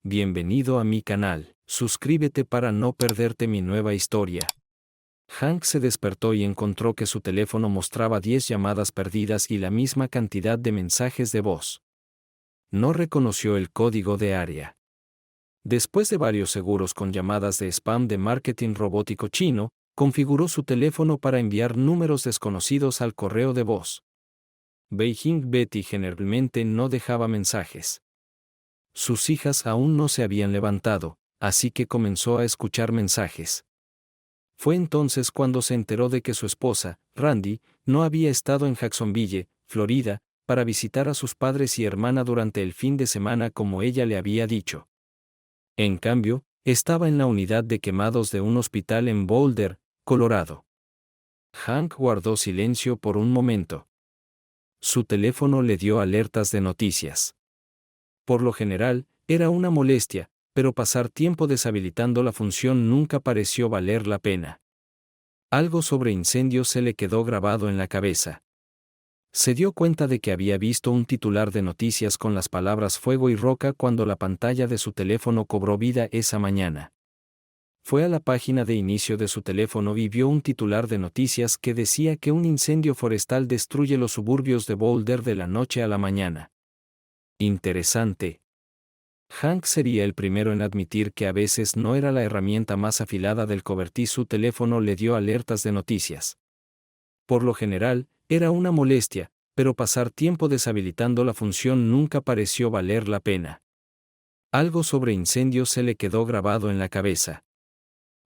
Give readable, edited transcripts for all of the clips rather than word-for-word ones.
Bienvenido a mi canal. Suscríbete para no perderte mi nueva historia. Hank se despertó y encontró que su teléfono mostraba 10 llamadas perdidas y la misma cantidad de mensajes de voz. No reconoció el código de área. Después de varios seguros con llamadas de spam de marketing robótico chino, configuró su teléfono para enviar números desconocidos al correo de voz. Beijing Betty generalmente no dejaba mensajes. Sus hijas aún no se habían levantado, así que comenzó a escuchar mensajes. Fue entonces cuando se enteró de que su esposa, Randy, no había estado en Jacksonville, Florida, para visitar a sus padres y hermana durante el fin de semana como ella le había dicho. En cambio, estaba en la unidad de quemados de un hospital en Boulder, Colorado. Hank guardó silencio por un momento. Su teléfono le dio alertas de noticias. Por lo general, era una molestia, pero pasar tiempo deshabilitando la función nunca pareció valer la pena. Algo sobre incendios se le quedó grabado en la cabeza. Se dio cuenta de que había visto un titular de noticias con las palabras fuego y roca cuando la pantalla de su teléfono cobró vida esa mañana. Fue a la página de inicio de su teléfono y vio un titular de noticias que decía que un incendio forestal destruye los suburbios de Boulder de la noche a la mañana. Interesante. Hank sería el primero en admitir que a veces no era la herramienta más afilada del cobertiz. Su teléfono le dio alertas de noticias. Por lo general, era una molestia, pero pasar tiempo deshabilitando la función nunca pareció valer la pena. Algo sobre incendios se le quedó grabado en la cabeza.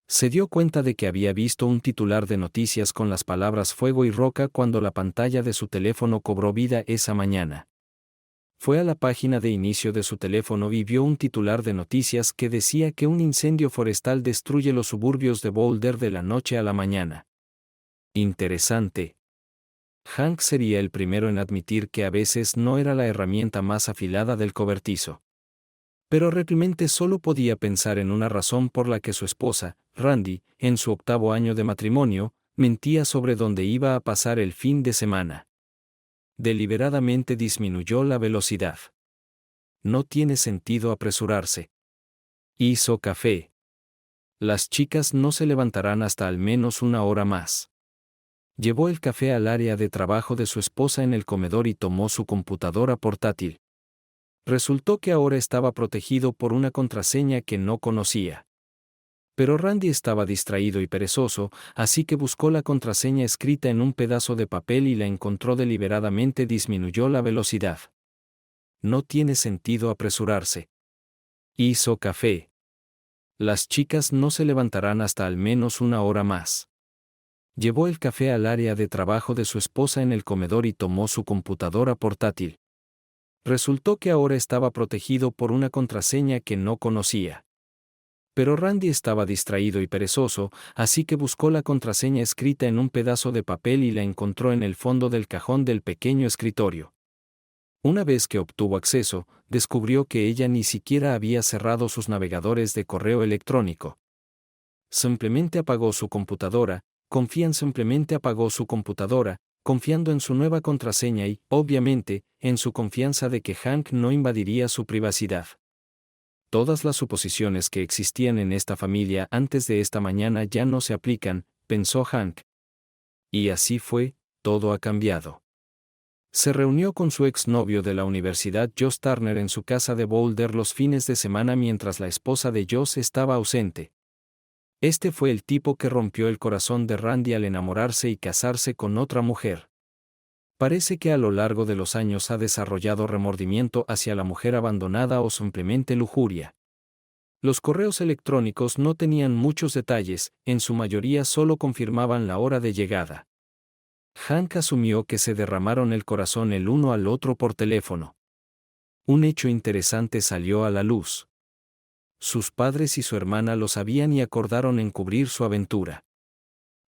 Se dio cuenta de que había visto un titular de noticias con las palabras fuego y roca cuando la pantalla de su teléfono cobró vida esa mañana. Fue a la página de inicio de su teléfono y vio un titular de noticias que decía que un incendio forestal destruye los suburbios de Boulder de la noche a la mañana. Interesante. Hank sería el primero en admitir que a veces no era la herramienta más afilada del cobertizo. Pero realmente solo podía pensar en una razón por la que su esposa, Randy, en su 8º año de matrimonio, mentía sobre dónde iba a pasar el fin de semana. Deliberadamente disminuyó la velocidad. No tiene sentido apresurarse. Hizo café. Las chicas no se levantarán hasta al menos una hora más. Llevó el café al área de trabajo de su esposa en el comedor y tomó su computadora portátil. Resultó que ahora estaba protegido por una contraseña que no conocía. Pero Randy estaba distraído y perezoso, así que buscó la contraseña escrita en un pedazo de papel y la encontró. Deliberadamente disminuyó la velocidad. No tiene sentido apresurarse. Hizo café. Las chicas no se levantarán hasta al menos una hora más. Llevó el café al área de trabajo de su esposa en el comedor y tomó su computadora portátil. Resultó que ahora estaba protegido por una contraseña que no conocía. Pero Randy estaba distraído y perezoso, así que buscó la contraseña escrita en un pedazo de papel y la encontró en el fondo del cajón del pequeño escritorio. Una vez que obtuvo acceso, descubrió que ella ni siquiera había cerrado sus navegadores de correo electrónico. Simplemente apagó su computadora, confiando en su nueva contraseña y, obviamente, en su confianza de que Hank no invadiría su privacidad. Todas las suposiciones que existían en esta familia antes de esta mañana ya no se aplican, pensó Hank. Y así fue, todo ha cambiado. Se reunió con su exnovio de la universidad Josh Turner en su casa de Boulder los fines de semana mientras la esposa de Josh estaba ausente. Este fue el tipo que rompió el corazón de Randy al enamorarse y casarse con otra mujer. Parece que a lo largo de los años ha desarrollado remordimiento hacia la mujer abandonada o simplemente lujuria. Los correos electrónicos no tenían muchos detalles, en su mayoría solo confirmaban la hora de llegada. Hank asumió que se derramaron el corazón el uno al otro por teléfono. Un hecho interesante salió a la luz. Sus padres y su hermana lo sabían y acordaron encubrir su aventura.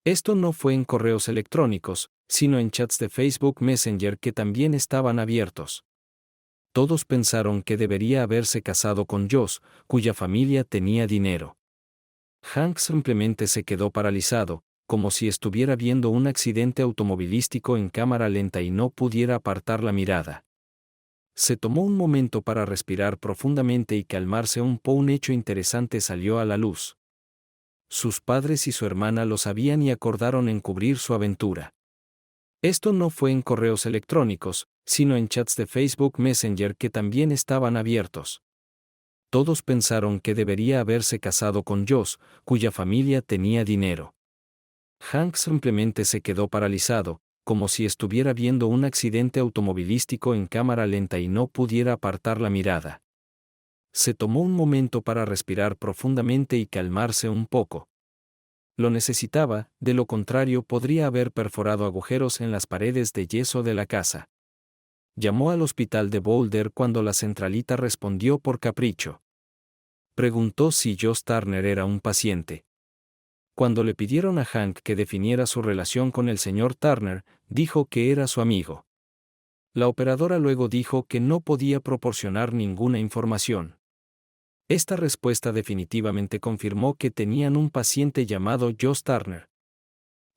Esto no fue en correos electrónicos, sino en chats de Facebook Messenger que también estaban abiertos. Todos pensaron que debería haberse casado con Josh, cuya familia tenía dinero. Hank simplemente se quedó paralizado, como si estuviera viendo un accidente automovilístico en cámara lenta y no pudiera apartar la mirada. Se tomó un momento para respirar profundamente y calmarse un poco. Un hecho interesante salió a la luz. Sus padres y su hermana lo sabían y acordaron encubrir su aventura. Esto no fue en correos electrónicos, sino en chats de Facebook Messenger que también estaban abiertos. Todos pensaron que debería haberse casado con Josh, cuya familia tenía dinero. Hank simplemente se quedó paralizado, como si estuviera viendo un accidente automovilístico en cámara lenta y no pudiera apartar la mirada. Se tomó un momento para respirar profundamente y calmarse un poco. Lo necesitaba, de lo contrario podría haber perforado agujeros en las paredes de yeso de la casa. Llamó al hospital de Boulder cuando la centralita respondió por capricho. Preguntó si Josh Turner era un paciente. Cuando le pidieron a Hank que definiera su relación con el señor Turner, dijo que era su amigo. La operadora luego dijo que no podía proporcionar ninguna información. Esta respuesta definitivamente confirmó que tenían un paciente llamado Josh Turner.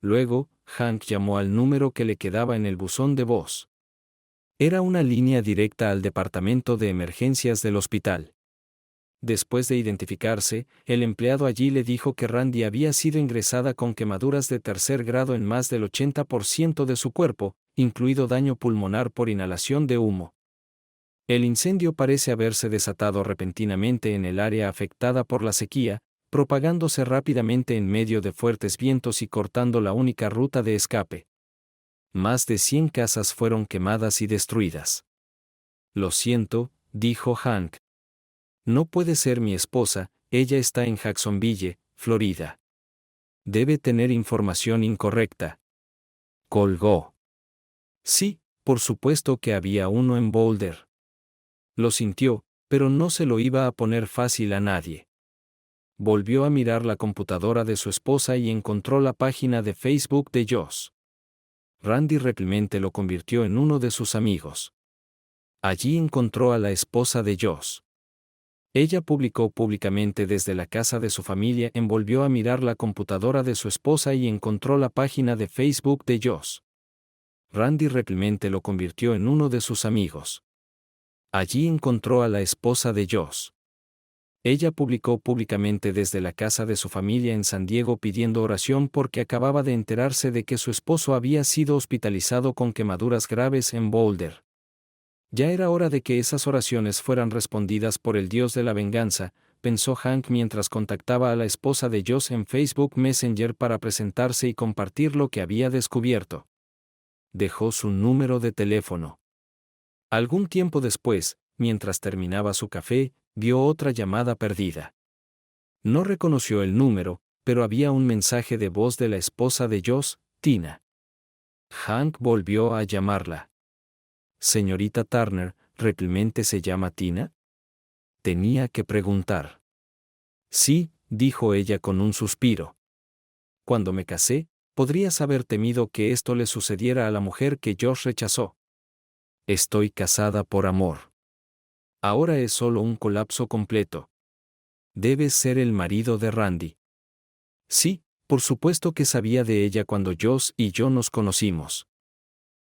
Luego, Hank llamó al número que le quedaba en el buzón de voz. Era una línea directa al departamento de emergencias del hospital. Después de identificarse, el empleado allí le dijo que Randy había sido ingresada con quemaduras de tercer grado en más del 80% de su cuerpo, incluido daño pulmonar por inhalación de humo. El incendio parece haberse desatado repentinamente en el área afectada por la sequía, propagándose rápidamente en medio de fuertes vientos y cortando la única ruta de escape. Más de 100 casas fueron quemadas y destruidas. Lo siento, dijo Hank. No puede ser mi esposa, ella está en Jacksonville, Florida. Debe tener información incorrecta. Colgó. Sí, por supuesto que había uno en Boulder. Lo sintió, pero no se lo iba a poner fácil a nadie. Volvió a mirar la computadora de su esposa y encontró la página de Facebook de Josh. Randy rápidamente lo convirtió en uno de sus amigos. Allí encontró a la esposa de Josh. Ella publicó públicamente desde la casa de su familia. Volvió a mirar la computadora de su esposa y encontró la página de Facebook de Josh. Randy rápidamente lo convirtió en uno de sus amigos. Allí encontró a la esposa de Josh. Ella publicó públicamente desde la casa de su familia en San Diego pidiendo oración porque acababa de enterarse de que su esposo había sido hospitalizado con quemaduras graves en Boulder. Ya era hora de que esas oraciones fueran respondidas por el Dios de la venganza, pensó Hank mientras contactaba a la esposa de Josh en Facebook Messenger para presentarse y compartir lo que había descubierto. Dejó su número de teléfono. Algún tiempo después, mientras terminaba su café, vio otra llamada perdida. No reconoció el número, pero había un mensaje de voz de la esposa de Josh, Tina. Hank volvió a llamarla. Señorita Turner, ¿realmente se llama Tina? Tenía que preguntar. Sí, dijo ella con un suspiro. Cuando me casé, podrías haber temido que esto le sucediera a la mujer que Josh rechazó. Estoy casada por amor. Ahora es solo un colapso completo. Debes ser el marido de Randy. Sí, por supuesto que sabía de ella cuando Josh y yo nos conocimos.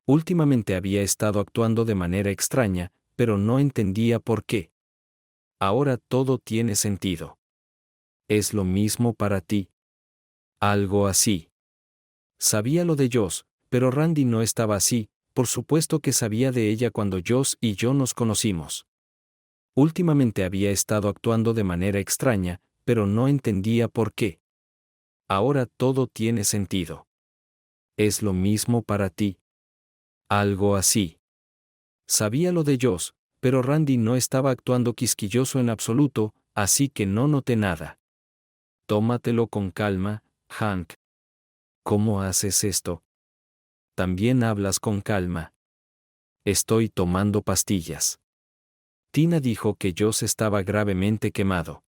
Últimamente había estado actuando de manera extraña, pero no entendía por qué. Ahora todo tiene sentido. ¿Es lo mismo para ti? Algo así. Sabía lo de Josh, pero Randy no estaba así. Por supuesto que sabía de ella cuando Josh y yo nos conocimos. Últimamente había estado actuando de manera extraña, pero no entendía por qué. Ahora todo tiene sentido. ¿Es lo mismo para ti? Algo así. Sabía lo de Josh, pero Randy no estaba actuando quisquilloso en absoluto, así que no noté nada. Tómatelo con calma, Hank. ¿Cómo haces esto? También hablas con calma. Estoy tomando pastillas. Tina dijo que Josh estaba gravemente quemado.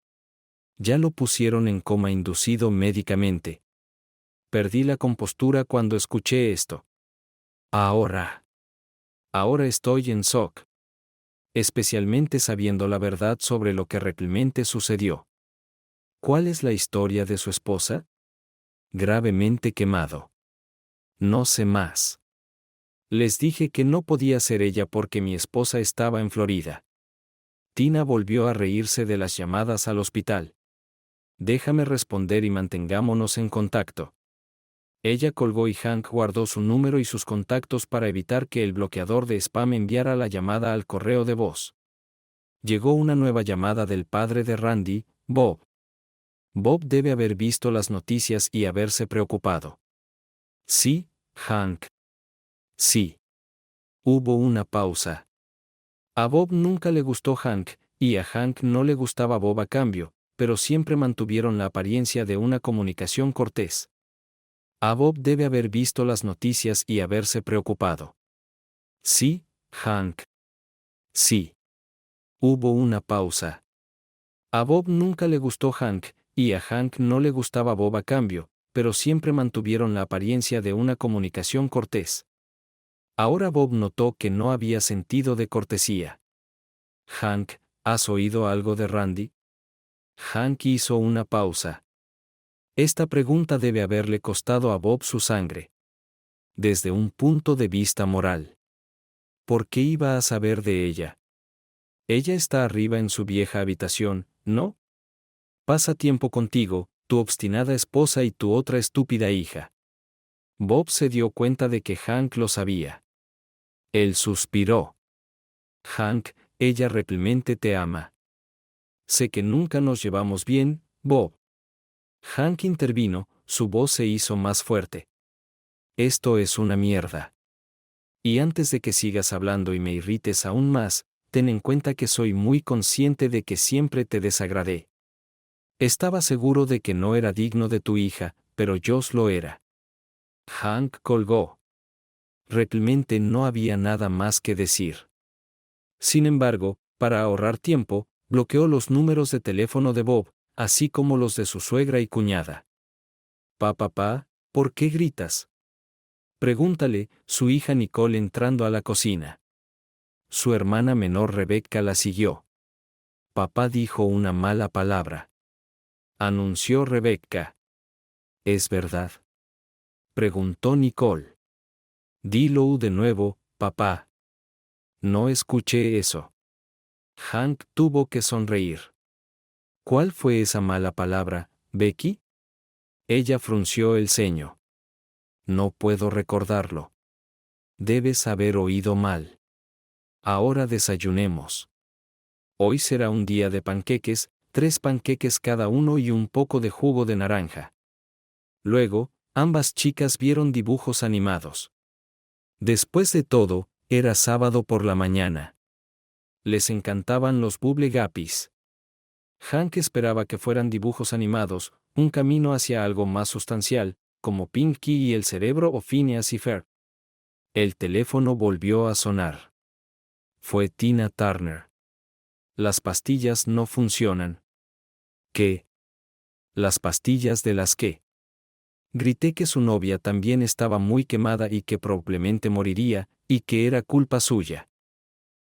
Ya lo pusieron en coma inducido médicamente. Perdí la compostura cuando escuché esto. Ahora estoy en shock. Especialmente sabiendo la verdad sobre lo que realmente sucedió. ¿Cuál es la historia de su esposa? Gravemente quemado. No sé más. Les dije que no podía ser ella porque mi esposa estaba en Florida. Tina volvió a reírse de las llamadas al hospital. Déjame responder y mantengámonos en contacto. Ella colgó y Hank guardó su número y sus contactos para evitar que el bloqueador de spam enviara la llamada al correo de voz. Llegó una nueva llamada del padre de Randy, Bob. Bob debe haber visto las noticias y haberse preocupado. Sí, Hank. Sí. Hubo una pausa. A Bob nunca le gustó Hank, y a Hank no le gustaba Bob a cambio, pero siempre mantuvieron la apariencia de una comunicación cortés. A Bob debe haber visto las noticias y haberse preocupado. Sí, Hank. Sí. Hubo una pausa. A Bob nunca le gustó Hank, y a Hank no le gustaba Bob a cambio, pero siempre mantuvieron la apariencia de una comunicación cortés. Ahora Bob notó que no había sentido de cortesía. Hank, ¿has oído algo de Randy? Hank hizo una pausa. Esta pregunta debe haberle costado a Bob su sangre. Desde un punto de vista moral. ¿Por qué iba a saber de ella? Ella está arriba en su vieja habitación, ¿no? Pasa tiempo contigo, tu obstinada esposa y tu otra estúpida hija. Bob se dio cuenta de que Hank lo sabía. Él suspiró. Hank, ella realmente te ama. Sé que nunca nos llevamos bien, Bob. Hank intervino, su voz se hizo más fuerte. Esto es una mierda. Y antes de que sigas hablando y me irrites aún más, ten en cuenta que soy muy consciente de que siempre te desagradé. Estaba seguro de que no era digno de tu hija, pero Josh lo era. Hank colgó. Realmente no había nada más que decir. Sin embargo, para ahorrar tiempo, bloqueó los números de teléfono de Bob, así como los de su suegra y cuñada. Papá, ¿por qué gritas? Pregúntale, su hija Nicole entrando a la cocina. Su hermana menor Rebecca la siguió. Papá dijo una mala palabra. Anunció Rebecca. ¿Es verdad? Preguntó Nicole. Dilo de nuevo, papá. No escuché eso. Hank tuvo que sonreír. ¿Cuál fue esa mala palabra, Becky? Ella frunció el ceño. No puedo recordarlo. Debes haber oído mal. Ahora desayunemos. Hoy será un día de panqueques, 3 panqueques cada uno y un poco de jugo de naranja. Luego, ambas chicas vieron dibujos animados. Después de todo, era sábado por la mañana. Les encantaban los Bubble Guppies. Hank esperaba que fueran dibujos animados, un camino hacia algo más sustancial, como Pinky y el cerebro o Phineas y Ferb. El teléfono volvió a sonar. Fue Tina Turner. Las pastillas no funcionan. ¿Qué? ¿Las pastillas de las qué? Grité que su novia también estaba muy quemada y que probablemente moriría, y que era culpa suya.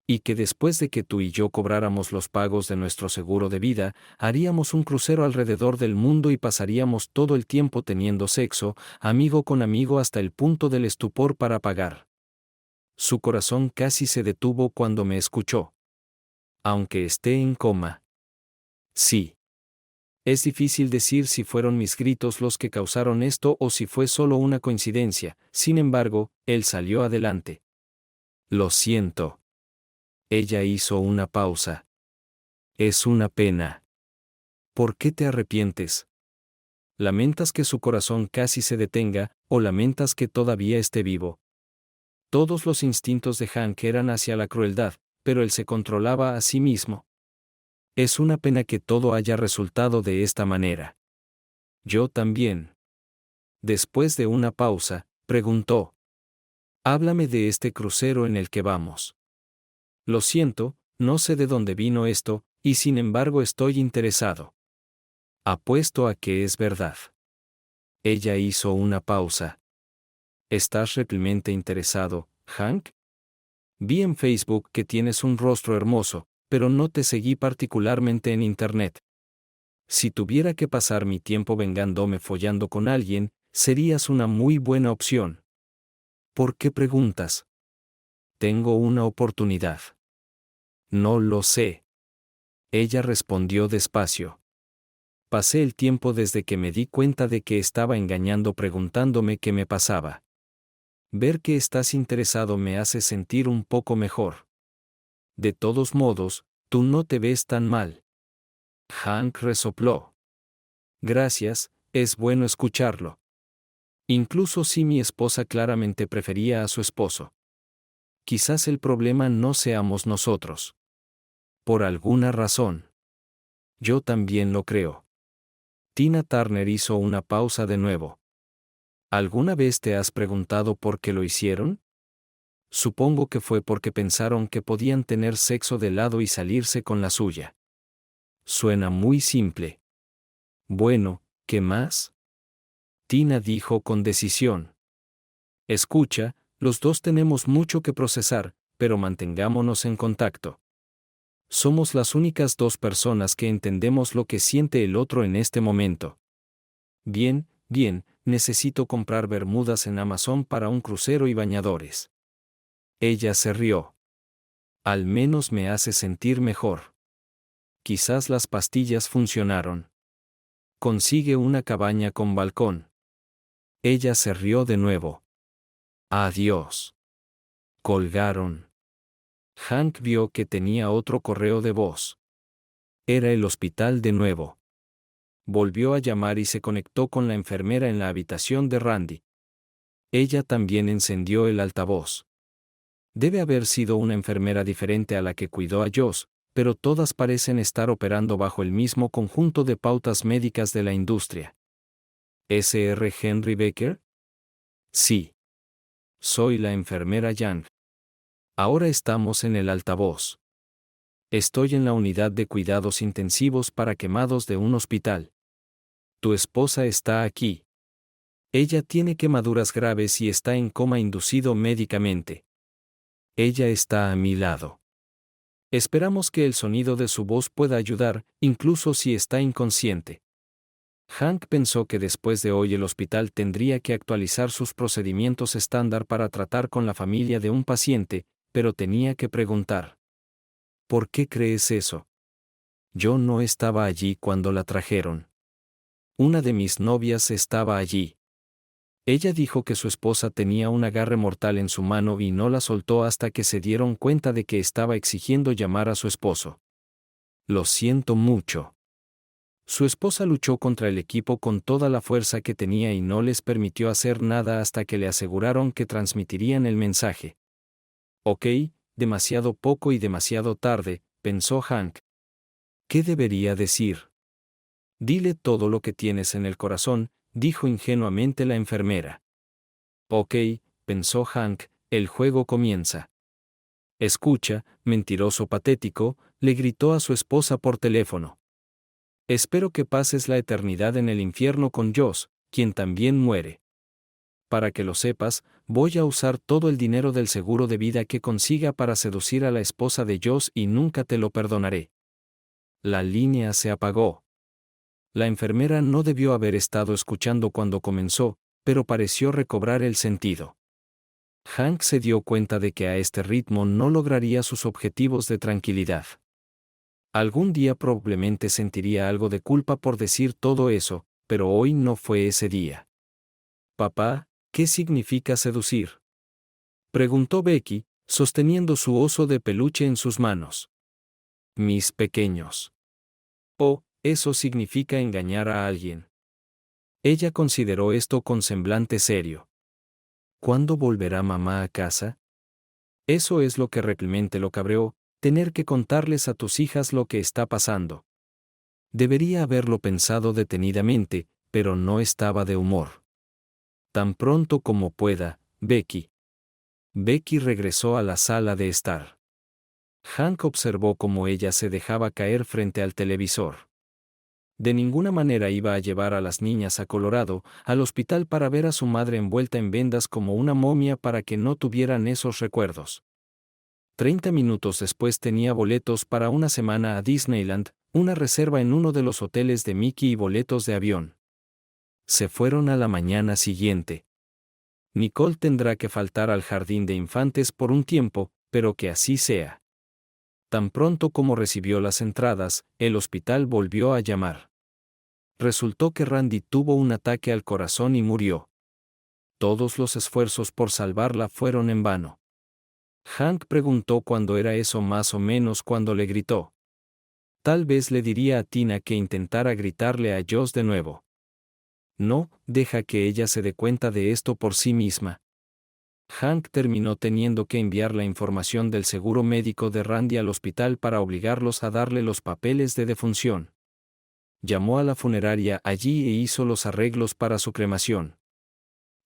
Y que después de que tú y yo cobráramos los pagos de nuestro seguro de vida, haríamos un crucero alrededor del mundo y pasaríamos todo el tiempo teniendo sexo, amigo con amigo hasta el punto del estupor para pagar. Su corazón casi se detuvo cuando me escuchó. Aunque esté en coma. Sí. Es difícil decir si fueron mis gritos los que causaron esto o si fue solo una coincidencia, sin embargo, él salió adelante. Lo siento. Ella hizo una pausa. Es una pena. ¿Por qué te arrepientes? ¿Lamentas que su corazón casi se detenga, o lamentas que todavía esté vivo? Todos los instintos de Hank eran hacia la crueldad, pero él se controlaba a sí mismo. Es una pena que todo haya resultado de esta manera. Yo también. Después de una pausa, preguntó. Háblame de este crucero en el que vamos. Lo siento, no sé de dónde vino esto, y sin embargo estoy interesado. Apuesto a que es verdad. Ella hizo una pausa. ¿Estás realmente interesado, Hank? Vi en Facebook que tienes un rostro hermoso, pero no te seguí particularmente en Internet. Si tuviera que pasar mi tiempo vengándome follando con alguien, serías una muy buena opción. ¿Por qué preguntas? Tengo una oportunidad. No lo sé. Ella respondió despacio. Pasé el tiempo desde que me di cuenta de que estaba engañando preguntándome qué me pasaba. Ver que estás interesado me hace sentir un poco mejor. De todos modos, tú no te ves tan mal. Hank resopló. Gracias, es bueno escucharlo. Incluso si mi esposa claramente prefería a su esposo. Quizás el problema no seamos nosotros. Por alguna razón. Yo también lo creo. Tina Turner hizo una pausa de nuevo. ¿Alguna vez te has preguntado por qué lo hicieron? Supongo que fue porque pensaron que podían tener sexo de lado y salirse con la suya. Suena muy simple. Bueno, ¿qué más? Tina dijo con decisión. Escucha, los dos tenemos mucho que procesar, pero mantengámonos en contacto. Somos las únicas dos personas que entendemos lo que siente el otro en este momento. Bien, necesito comprar bermudas en Amazon para un crucero y bañadores. Ella se rió. Al menos me hace sentir mejor. Quizás las pastillas funcionaron. Consigue una cabaña con balcón. Ella se rió de nuevo. Adiós. Colgaron. Hank vio que tenía otro correo de voz. Era el hospital de nuevo. Volvió a llamar y se conectó con la enfermera en la habitación de Randy. Ella también encendió el altavoz. Debe haber sido una enfermera diferente a la que cuidó a Josh, pero todas parecen estar operando bajo el mismo conjunto de pautas médicas de la industria. ¿Sr. Henry Baker? Sí. Soy la enfermera Yang. Ahora estamos en el altavoz. Estoy en la unidad de cuidados intensivos para quemados de un hospital. Tu esposa está aquí. Ella tiene quemaduras graves y está en coma inducido médicamente. Ella está a mi lado. Esperamos que el sonido de su voz pueda ayudar, incluso si está inconsciente. Hank pensó que después de hoy el hospital tendría que actualizar sus procedimientos estándar para tratar con la familia de un paciente, pero tenía que preguntar. ¿Por qué crees eso? Yo no estaba allí cuando la trajeron. Una de mis novias estaba allí. Ella dijo que su esposa tenía un agarre mortal en su mano y no la soltó hasta que se dieron cuenta de que estaba exigiendo llamar a su esposo. Lo siento mucho. Su esposa luchó contra el equipo con toda la fuerza que tenía y no les permitió hacer nada hasta que le aseguraron que transmitirían el mensaje. Ok, demasiado poco y demasiado tarde, pensó Hank. ¿Qué debería decir? Dile todo lo que tienes en el corazón, dijo ingenuamente la enfermera. Ok, pensó Hank, el juego comienza. Escucha, mentiroso patético, le gritó a su esposa por teléfono. Espero que pases la eternidad en el infierno con Josh, quien también muere. Para que lo sepas, voy a usar todo el dinero del seguro de vida que consiga para seducir a la esposa de Josh y nunca te lo perdonaré. La línea se apagó. La enfermera no debió haber estado escuchando cuando comenzó, pero pareció recobrar el sentido. Hank se dio cuenta de que a este ritmo no lograría sus objetivos de tranquilidad. Algún día probablemente sentiría algo de culpa por decir todo eso, pero hoy no fue ese día. Papá, ¿qué significa seducir? Preguntó Becky, sosteniendo su oso de peluche en sus manos. Mis pequeños. Oh, eso significa engañar a alguien. Ella consideró esto con semblante serio. ¿Cuándo volverá mamá a casa? Eso es lo que realmente lo cabreó, tener que contarles a tus hijas lo que está pasando. Debería haberlo pensado detenidamente, pero no estaba de humor. Tan pronto como pueda, Becky. Becky regresó a la sala de estar. Hank observó cómo ella se dejaba caer frente al televisor. De ninguna manera iba a llevar a las niñas a Colorado, al hospital para ver a su madre envuelta en vendas como una momia para que no tuvieran esos recuerdos. 30 minutos después tenía boletos para una semana a Disneyland, una reserva en uno de los hoteles de Mickey y boletos de avión. Se fueron a la mañana siguiente. Nicole tendrá que faltar al jardín de infantes por un tiempo, pero que así sea. Tan pronto como recibió las entradas, el hospital volvió a llamar. Resultó que Randy tuvo un ataque al corazón y murió. Todos los esfuerzos por salvarla fueron en vano. Hank preguntó cuándo era eso más o menos cuando le gritó. Tal vez le diría a Tina que intentara gritarle a Joss de nuevo. No, deja que ella se dé cuenta de esto por sí misma. Hank terminó teniendo que enviar la información del seguro médico de Randy al hospital para obligarlos a darle los papeles de defunción. Llamó a la funeraria allí e hizo los arreglos para su cremación.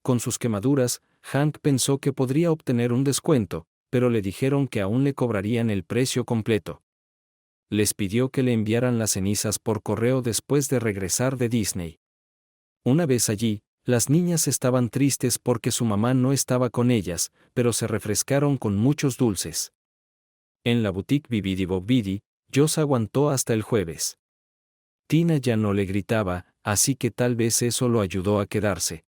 Con sus quemaduras, Hank pensó que podría obtener un descuento, pero le dijeron que aún le cobrarían el precio completo. Les pidió que le enviaran las cenizas por correo después de regresar de Disney. Una vez allí, las niñas estaban tristes porque su mamá no estaba con ellas, pero se refrescaron con muchos dulces. En la boutique Bibidi Bobbidi, Joss aguantó hasta el jueves. Tina ya no le gritaba, así que tal vez eso lo ayudó a quedarse.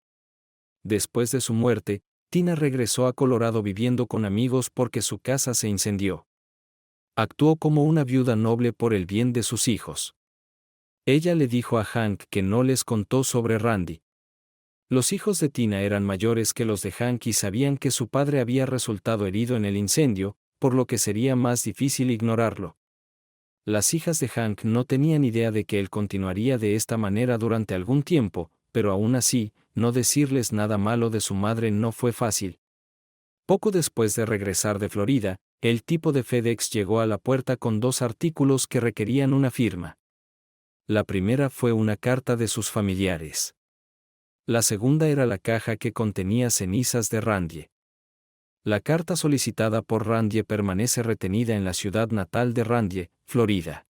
Después de su muerte, Tina regresó a Colorado viviendo con amigos porque su casa se incendió. Actuó como una viuda noble por el bien de sus hijos. Ella le dijo a Hank que no les contó sobre Randy. Los hijos de Tina eran mayores que los de Hank y sabían que su padre había resultado herido en el incendio, por lo que sería más difícil ignorarlo. Las hijas de Hank no tenían idea de que él continuaría de esta manera durante algún tiempo, pero aún así, no decirles nada malo de su madre no fue fácil. Poco después de regresar de Florida, el tipo de FedEx llegó a la puerta con 2 artículos que requerían una firma. La primera fue una carta de sus familiares. La segunda era la caja que contenía cenizas de Randy. La carta solicitada por Randy permanece retenida en la ciudad natal de Randy, Florida.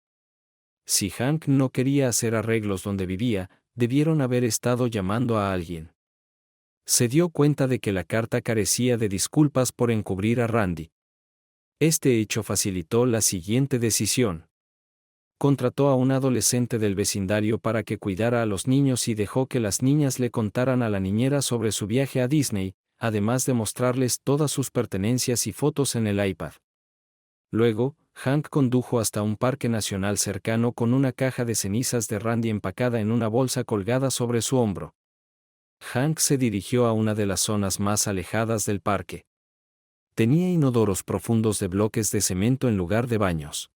Si Hank no quería hacer arreglos donde vivía, debieron haber estado llamando a alguien. Se dio cuenta de que la carta carecía de disculpas por encubrir a Randy. Este hecho facilitó la siguiente decisión. Contrató a un adolescente del vecindario para que cuidara a los niños y dejó que las niñas le contaran a la niñera sobre su viaje a Disney, además de mostrarles todas sus pertenencias y fotos en el iPad. Luego, Hank condujo hasta un parque nacional cercano con una caja de cenizas de Randy empacada en una bolsa colgada sobre su hombro. Hank se dirigió a una de las zonas más alejadas del parque. Tenía inodoros profundos de bloques de cemento en lugar de baños.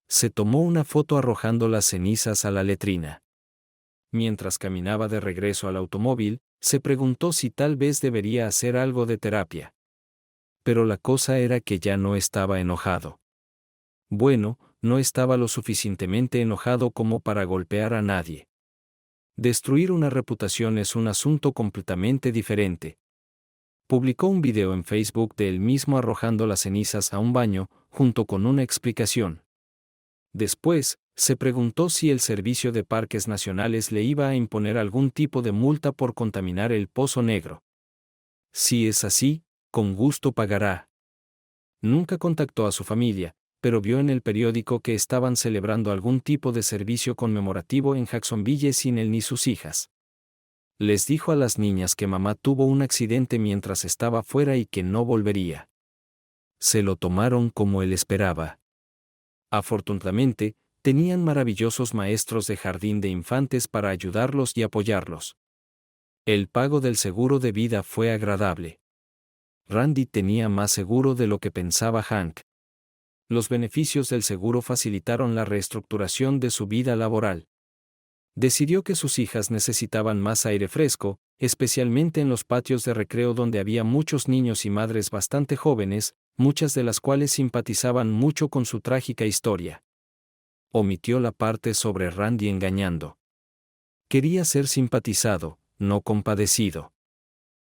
Se tomó una foto arrojando las cenizas a la letrina. Mientras caminaba de regreso al automóvil, se preguntó si tal vez debería hacer algo de terapia. Pero la cosa era que ya no estaba enojado. Bueno, no estaba lo suficientemente enojado como para golpear a nadie. Destruir una reputación es un asunto completamente diferente. Publicó un video en Facebook de él mismo arrojando las cenizas a un baño, junto con una explicación. Después, se preguntó si el Servicio de Parques Nacionales le iba a imponer algún tipo de multa por contaminar el Pozo Negro. Si es así, con gusto pagará. Nunca contactó a su familia, pero vio en el periódico que estaban celebrando algún tipo de servicio conmemorativo en Jacksonville sin él ni sus hijas. Les dijo a las niñas que mamá tuvo un accidente mientras estaba fuera y que no volvería. Se lo tomaron como él esperaba. Afortunadamente, tenían maravillosos maestros de jardín de infantes para ayudarlos y apoyarlos. El pago del seguro de vida fue agradable. Randy tenía más seguro de lo que pensaba Hank. Los beneficios del seguro facilitaron la reestructuración de su vida laboral. Decidió que sus hijas necesitaban más aire fresco, especialmente en los patios de recreo donde había muchos niños y madres bastante jóvenes, muchas de las cuales simpatizaban mucho con su trágica historia. Omitió la parte sobre Randy engañando. Quería ser simpatizado, no compadecido.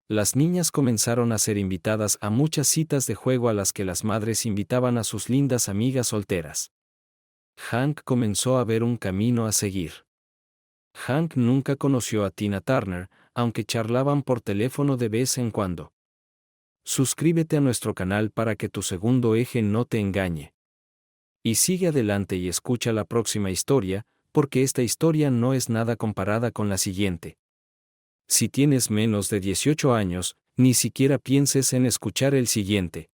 Las niñas comenzaron a ser invitadas a muchas citas de juego a las que las madres invitaban a sus lindas amigas solteras. Hank comenzó a ver un camino a seguir. Hank nunca conoció a Tina Turner, aunque charlaban por teléfono de vez en cuando. Suscríbete a nuestro canal para que tu segundo eje no te engañe. Y sigue adelante y escucha la próxima historia, porque esta historia no es nada comparada con la siguiente. Si tienes menos de 18 años, ni siquiera pienses en escuchar el siguiente.